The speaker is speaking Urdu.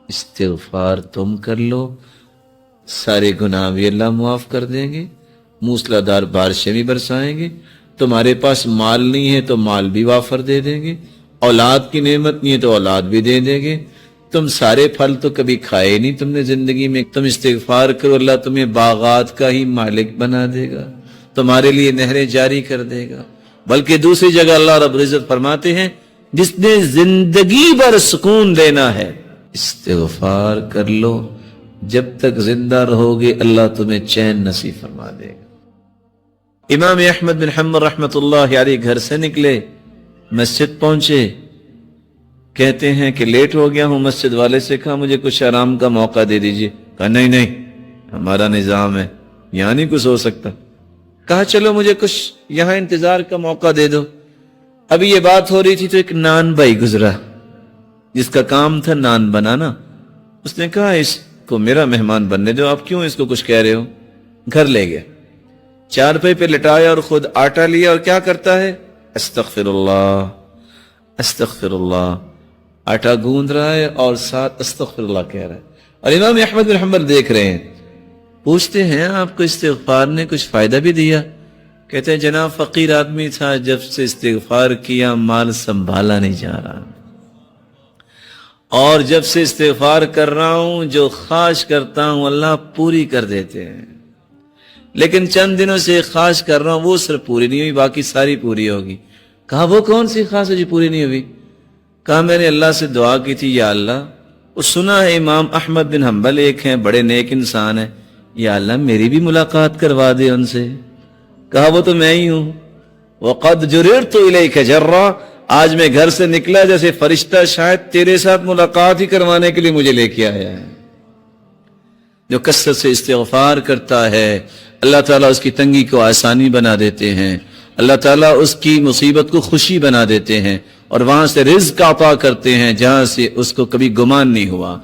استغفار تم کر لو، سارے گناہ بھی اللہ معاف کر دیں گے، موسلادھار بارشیں بھی برسائیں گے، تمہارے پاس مال نہیں ہے تو مال بھی وافر دے دیں گے، اولاد کی نعمت نہیں ہے تو اولاد بھی دے دیں گے، تم سارے پھل تو کبھی کھائے نہیں تم نے زندگی میں، تم استغفار کرو اللہ تمہیں باغات کا ہی مالک بنا دے گا، تمہارے لیے نہریں جاری کر دے گا۔ بلکہ دوسری جگہ اللہ رب العزت فرماتے ہیں جس نے زندگی بھر سکون لینا ہے استغفار کر لو، جب تک زندہ رہو گے اللہ تمہیں چین نصیب فرما دے گا۔ امام احمد بن حنبل رحمت اللہ علیہ گھر سے نکلے، مسجد پہنچے، کہتے ہیں کہ لیٹ ہو گیا ہوں، مسجد والے سے کہا مجھے کچھ آرام کا موقع دے دیجئے، کہا نہیں نہیں ہمارا نظام ہے یہاں نہیں کچھ ہو سکتا، کہا چلو مجھے کچھ یہاں انتظار کا موقع دے دو۔ ابھی یہ بات ہو رہی تھی تو ایک نان بھائی گزرا جس کا کام تھا نان بنانا، اس نے کہا اس کو میرا مہمان بننے دو، آپ کیوں اس کو کچھ کہہ رہے ہو؟ گھر لے گئے، چارپائی پہ لٹایا اور خود آٹا لیا اور کیا کرتا ہے استغفر اللہ استغفر اللہ، آٹا گوندھ رہا ہے اور ساتھ استغفر اللہ کہہ رہا ہے، اور امام احمد بن حنبل دیکھ رہے ہیں، پوچھتے ہیں آپ کو استغفار نے کچھ فائدہ بھی دیا؟ کہتے ہیں جناب فقیر آدمی تھا، جب سے استغفار کیا مال سنبھالا نہیں جا رہا، اور جب سے استغفار کر رہا ہوں جو خواہش کرتا ہوں اللہ پوری کر دیتے ہیں، لیکن چند دنوں سے خواہش کر رہا ہوں وہ صرف پوری نہیں ہوئی، باقی ساری پوری ہوگی۔ کہا وہ کون سی خواہش ہے جو پوری نہیں ہوئی؟ کہا میں نے اللہ سے دعا کی تھی یا اللہ، وہ سنا ہے امام احمد بن حنبل ایک ہیں بڑے نیک انسان ہیں، یا اللہ میری بھی ملاقات کروا دے ان سے۔ کہا وہ تو میں ہی ہوں، وَقَدْ جُرِرْتُ إِلَيْكَ جَرًّا، آج میں گھر سے نکلا جیسے فرشتہ شاید تیرے ساتھ ملاقات ہی کروانے کے لیے مجھے لے کے آیا ہے۔ جو کثرت سے استغفار کرتا ہے اللہ تعالیٰ اس کی تنگی کو آسانی بنا دیتے ہیں، اللہ تعالیٰ اس کی مصیبت کو خوشی بنا دیتے ہیں، اور وہاں سے رزق عطا کرتے ہیں جہاں سے اس کو کبھی گمان نہیں ہوا۔